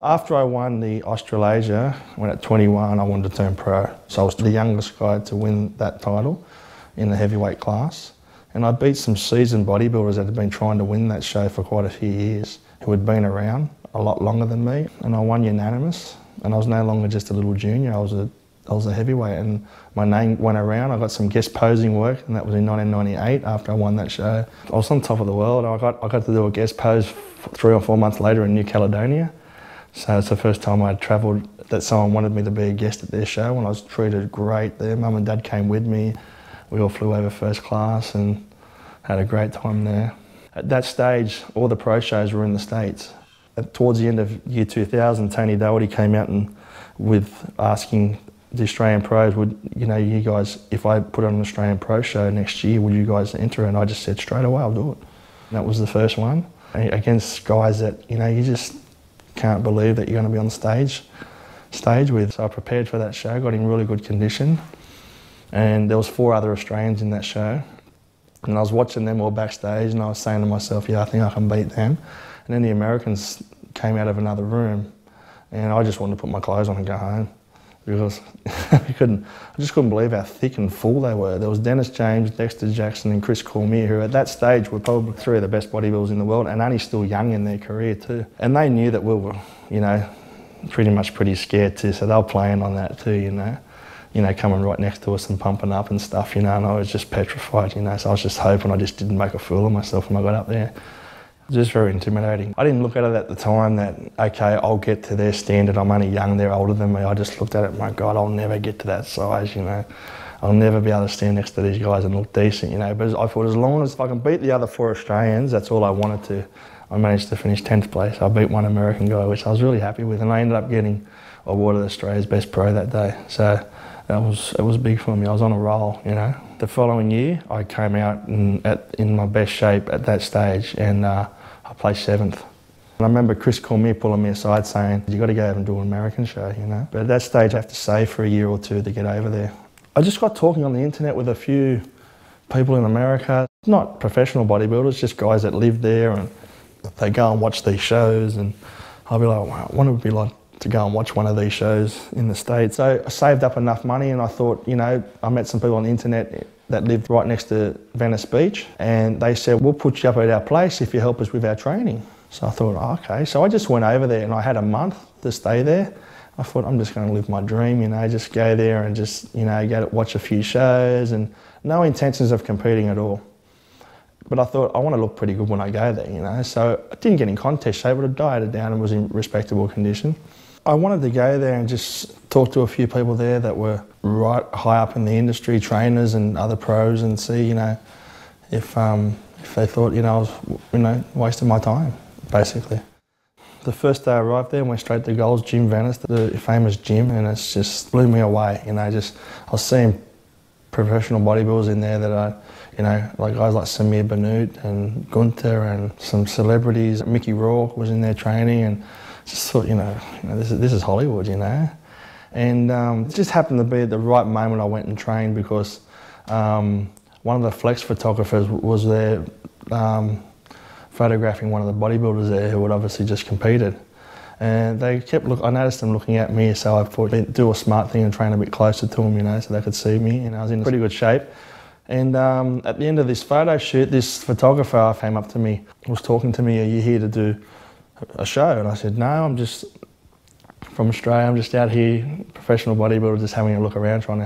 After I won the Australasia, when at 21 I wanted to turn pro. So I was the youngest guy to win that title in the heavyweight class. And I beat some seasoned bodybuilders that had been trying to win that show for quite a few years, who had been around a lot longer than me. And I won unanimous. And I was no longer just a little junior, I was a heavyweight. And my name went around. I got some guest posing work, and that was in 1998 after I won that show. I was on top of the world. I got to do a guest pose 3 or 4 months later in New Caledonia. So it's the first time I'd travelled that someone wanted me to be a guest at their show, and I was treated great there. Mum and Dad came with me. We all flew over first class and had a great time there. At that stage, all the pro shows were in the States. Towards the end of year 2000, Tony Doherty came out and with asking the Australian pros, you guys, if I put on an Australian pro show next year, would you guys enter? And I just said straight away, I'll do it. And that was the first one. Against guys that, you just can't believe that you're going to be on stage with. So I prepared for that show, got in really good condition, and there was 4 other Australians in that show, and I was watching them all backstage, and I was saying to myself, yeah, I think I can beat them. And then the Americans came out of another room, and I just wanted to put my clothes on and go home, because I just couldn't believe how thick and full they were. There was Dennis James, Dexter Jackson and Chris Cormier, who at that stage were probably 3 of the best bodybuilders in the world, and only still young in their career too. And they knew that we were, pretty scared too, so they were playing on that too, coming right next to us and pumping up and stuff, and I was just petrified, so I was just hoping I just didn't make a fool of myself when I got up there. Just very intimidating. I didn't look at it at the time that, okay, I'll get to their standard, I'm only young, they're older than me. I just looked at it, my God, I'll never get to that size, I'll never be able to stand next to these guys and look decent, But I thought as long as I can beat the other 4 Australians, that's all I wanted to. I managed to finish 10th place. I beat one American guy, which I was really happy with, and I ended up getting awarded Australia's best pro that day. So it was big for me. I was on a roll, The following year, I came out in my best shape at that stage, and I placed 7th. And I remember Chris Cormier pulling me aside saying, you got to go over and do an American show, But at that stage, I have to save for a year or 2 to get over there. I just got talking on the internet with a few people in America, not professional bodybuilders, just guys that live there, and they go and watch these shows, and I'll be like, wow, what would it be like to go and watch one of these shows in the States? So I saved up enough money, and I thought, I met some people on the internet that lived right next to Venice Beach, and they said, we'll put you up at our place if you help us with our training. So I thought, oh, okay. So I just went over there, and I had a month to stay there. I thought, I'm just going to live my dream, just go there and just, go to watch a few shows, and no intentions of competing at all. But I thought, I want to look pretty good when I go there, So I didn't get in contest shape, but I dieted down and was in respectable condition. I wanted to go there and just talk to a few people there that were right high up in the industry, trainers and other pros, and see, if they thought, I was, wasting my time, basically. The first day I arrived there, went straight to Gold's Gym Venice, the famous gym, and it just blew me away. I was seeing professional bodybuilders in there that like guys like Samir Bannout and Gunther and some celebrities. Mickey Rourke was in there training, and just thought, this is Hollywood, And it just happened to be at the right moment I went and trained, because one of the flex photographers was there photographing one of the bodybuilders there who had obviously just competed. And they kept I noticed them looking at me, so I thought I'd do a smart thing and train a bit closer to them, so they could see me, I was in pretty good shape. And at the end of this photo shoot, this photographer came up to me, was talking to me, are you here to do a show? And I said, no, I'm just from Australia, I'm just out here, professional bodybuilder, just having a look around, trying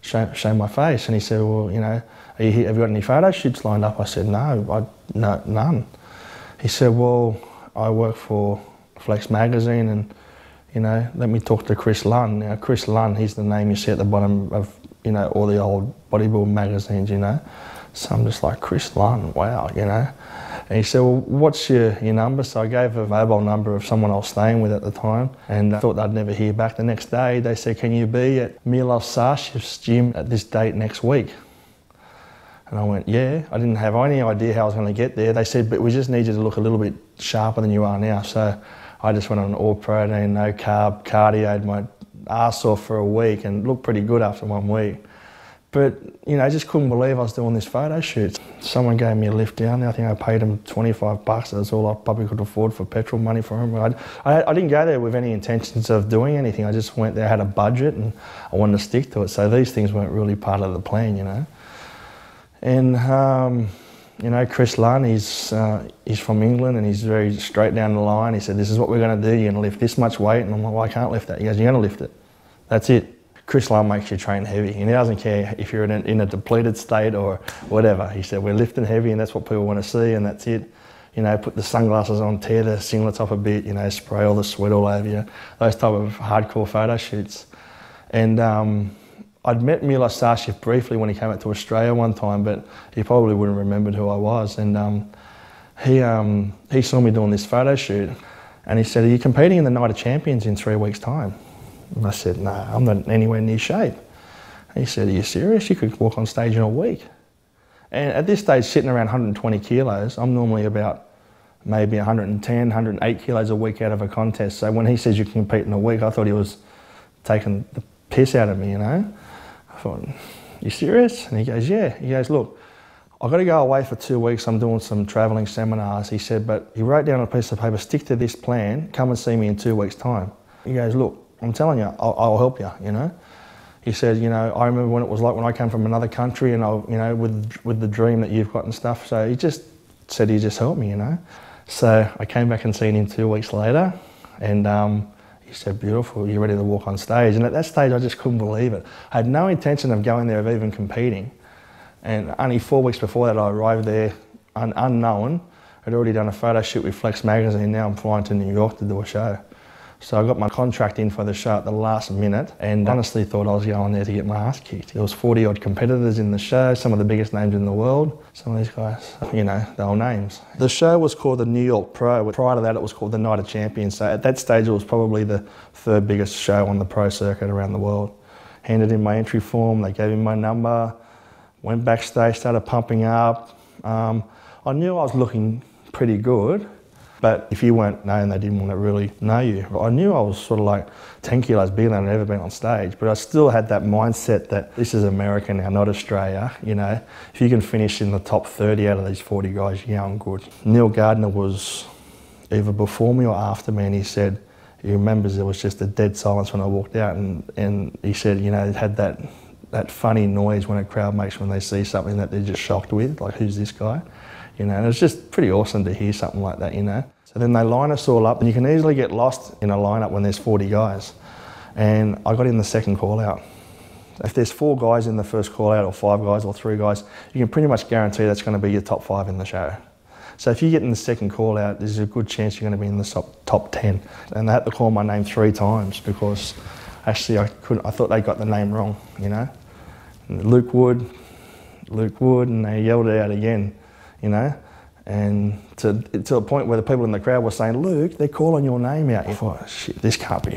to show my face. And he said, well, are you here, have you got any photo shoots lined up? I said, no, none. He said, well, I work for Flex magazine, and let me talk to Chris Lunn. Chris Lunn, he's the name you see at the bottom of all the old bodybuilding magazines, So I'm just like, Chris Lunn, wow, And he said, well, what's your number? So I gave a mobile number of someone I was staying with at the time, and I thought I'd never hear back. The next day, they said, can you be at Milos Sarshev's gym at this date next week? And I went, yeah. I didn't have any idea how I was going to get there. They said, but we just need you to look a little bit sharper than you are now. So I just went on all protein, no carb, cardioed my arse off for a week, and looked pretty good after 1 week. But, you know, I just couldn't believe I was doing this photo shoot. Someone gave me a lift down there. I think I paid him $25. That's all I probably could afford for petrol money for him. I didn't go there with any intentions of doing anything. I just went there, had a budget, and I wanted to stick to it. So these things weren't really part of the plan, you know. And, you know, Chris Lunn, he's from England, and he's very straight down the line. He said, this is what we're going to do. You're going to lift this much weight. And I'm like, well, I can't lift that. He goes, you're going to lift it. That's it. Chris Lunn makes you train heavy, and he doesn't care if you're in a depleted state or whatever. He said, we're lifting heavy, and that's what people want to see, and that's it. You know, put the sunglasses on, tear the singlets off a bit, you know, spray all the sweat all over you. Those type of hardcore photo shoots. And I'd met Mila Starshift briefly when he came out to Australia one time, but he probably wouldn't have remembered who I was. And he saw me doing this photo shoot, and he said, are you competing in the Night of Champions in 3 weeks' time? And I said, no, I'm not anywhere near shape. And he said, are you serious? You could walk on stage in a week. And at this stage, sitting around 120 kilos, I'm normally about maybe 110, 108 kilos a week out of a contest. So when he says you can compete in a week, I thought he was taking the piss out of me, you know. I thought, you serious? And he goes, yeah. He goes, look, I've got to go away for 2 weeks. I'm doing some travelling seminars. He said, but he wrote down on a piece of paper, stick to this plan, come and see me in 2 weeks' time. He goes, look, I'm telling you, I'll help you, you know. He said, you know, I remember when it was like when I came from another country and you know, with the dream that you've got and stuff. So he just said he'd just help me, you know. So I came back and seen him 2 weeks later, and he said, beautiful, you're ready to walk on stage. And at that stage, I just couldn't believe it. I had no intention of going there, of even competing. And only 4 weeks before that, I arrived there unknown. I'd already done a photo shoot with Flex magazine. Now I'm flying to New York to do a show. So I got my contract in for the show at the last minute, and honestly thought I was going there to get my ass kicked. There was 40 odd competitors in the show, some of the biggest names in the world. Some of these guys, you know, they were names. The show was called the New York Pro. Prior to that, it was called the Night of Champions. So at that stage, it was probably the third biggest show on the pro circuit around the world. Handed in my entry form, they gave me my number, went backstage, started pumping up. I knew I was looking pretty good. But if you weren't known, they didn't want to really know you. I knew I was sort of like 10 kilos bigger than I'd ever been on stage, but I still had that mindset that this is America now, not Australia, you know. If you can finish in the top 30 out of these 40 guys, you're going good. Neil Gardner was either before me or after me, and he said, he remembers there was just a dead silence when I walked out, and he said, you know, it had that funny noise when a crowd makes when they see something that they're just shocked with, like, who's this guy? You know, and it's just pretty awesome to hear something like that, you know. So then they line us all up, and you can easily get lost in a lineup when there's 40 guys. And I got in the second call out. If there's 4 guys in the first call out, or 5 guys, or 3 guys, you can pretty much guarantee that's going to be your top 5 in the show. So if you get in the second call out, there's a good chance you're going to be in the top 10. And they had to call my name 3 times because actually I thought they got the name wrong, you know. And Luke Wood, and they yelled it out again. You know, and to a point where the people in the crowd were saying, Luke, they're calling your name out. I thought, shit, this can't be,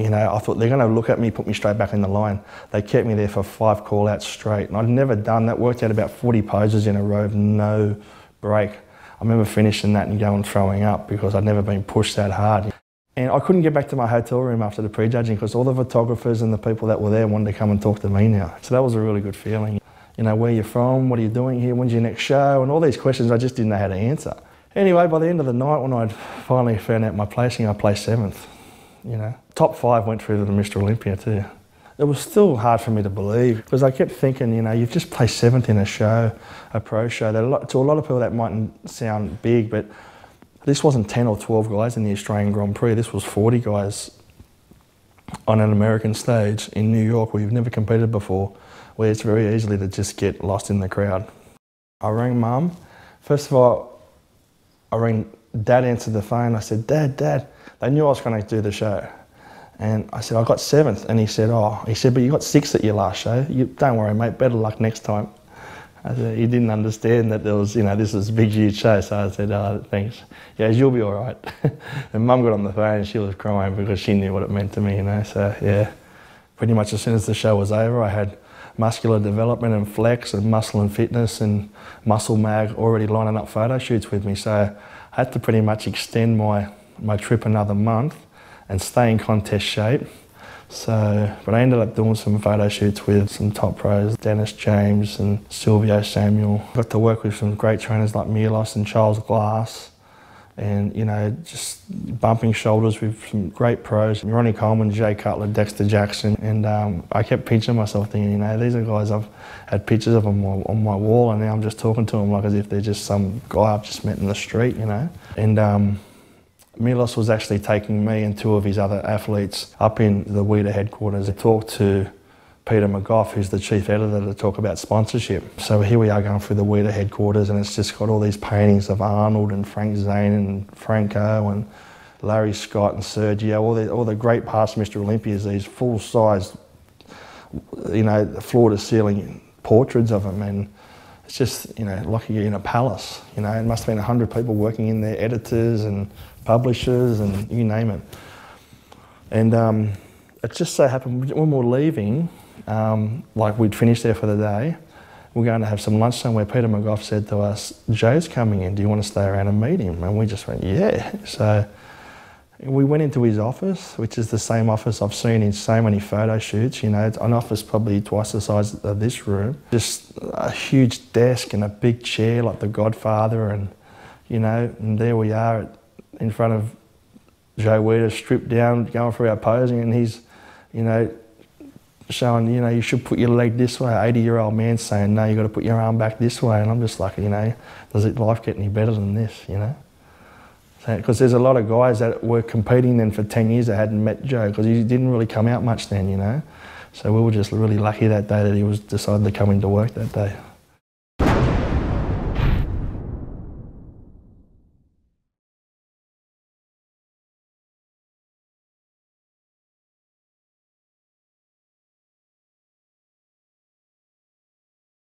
you know. I thought they're going to look at me, put me straight back in the line. They kept me there for 5 call-outs straight, and I'd never done that. Worked out about 40 poses in a row, no break. I remember finishing that and going throwing up because I'd never been pushed that hard. And I couldn't get back to my hotel room after the prejudging because all the photographers and the people that were there wanted to come and talk to me now. So that was a really good feeling. You know, where you're from, what are you doing here, when's your next show, and all these questions I just didn't know how to answer. Anyway, by the end of the night, when I'd finally found out my placing, I placed 7th, you know. Top 5 went through to the Mr. Olympia too. It was still hard for me to believe because I kept thinking, you know, you've just placed 7th in a show, a pro show. To a lot of people that mightn't sound big, but this wasn't 10 or 12 guys in the Australian Grand Prix. This was 40 guys on an American stage in New York where you've never competed before, where it's very easily to just get lost in the crowd. I rang Mum. First of all, I rang Dad, answered the phone. I said, Dad. They knew I was going to do the show. And I said, I got 7th. And he said, but you got 6th at your last show. Don't worry, mate, better luck next time. I said, he didn't understand that there was, you know, this was a big, huge show. So I said, thanks. Yeah, you'll be all right. And Mum got on the phone and she was crying because she knew what it meant to me, you know. So yeah, pretty much as soon as the show was over, I had muscular development and flex and muscle and fitness and muscle mag already lining up photo shoots with me. So I had to pretty much extend my trip another month and stay in contest shape So, but I ended up doing some photo shoots with some top pros, Dennis James and Silvio Samuel. Got to work with some great trainers like Milos and Charles Glass, and you know, just bumping shoulders with some great pros, Ronnie Coleman, Jay Cutler, Dexter Jackson, and I kept pinching myself thinking, you know, these are guys I've had pictures of them on my wall, and now I'm just talking to them like as if they're just some guy I've just met in the street, you know. And Milos was actually taking me and two of his other athletes up in the WIDA headquarters to talk to Peter McGough, who's the chief editor, to talk about sponsorship. So here we are going through the WIDA headquarters, and it's just got all these paintings of Arnold and Frank Zane and Franco and Larry Scott and Sergio, all the great past Mr. Olympias, these full-size, you know, floor-to-ceiling portraits of them, and it's just, you know, like you're in a palace. You know, it must have been 100 people working in there, editors and publishers and you name it. And it just so happened when we were leaving, like we'd finished there for the day, we're going to have some lunch somewhere. Peter McGough said to us, "Joe's coming in, do you want to stay around and meet him?" And we just went, yeah. So we went into his office, which is the same office I've seen in so many photo shoots. You know, it's an office probably twice the size of this room. Just a huge desk and a big chair like The Godfather, and you know, and there we are in front of Joe Weider, stripped down, going through our posing, and he's, you know, showing, you know, you should put your leg this way. 80-year-old man saying, no, you got to put your arm back this way. And I'm just like, you know, does life get any better than this, you know? Because there's a lot of guys that were competing then for 10 years that hadn't met Joe, because he didn't really come out much then, you know? So we were just really lucky that day that he was decided to come into work that day.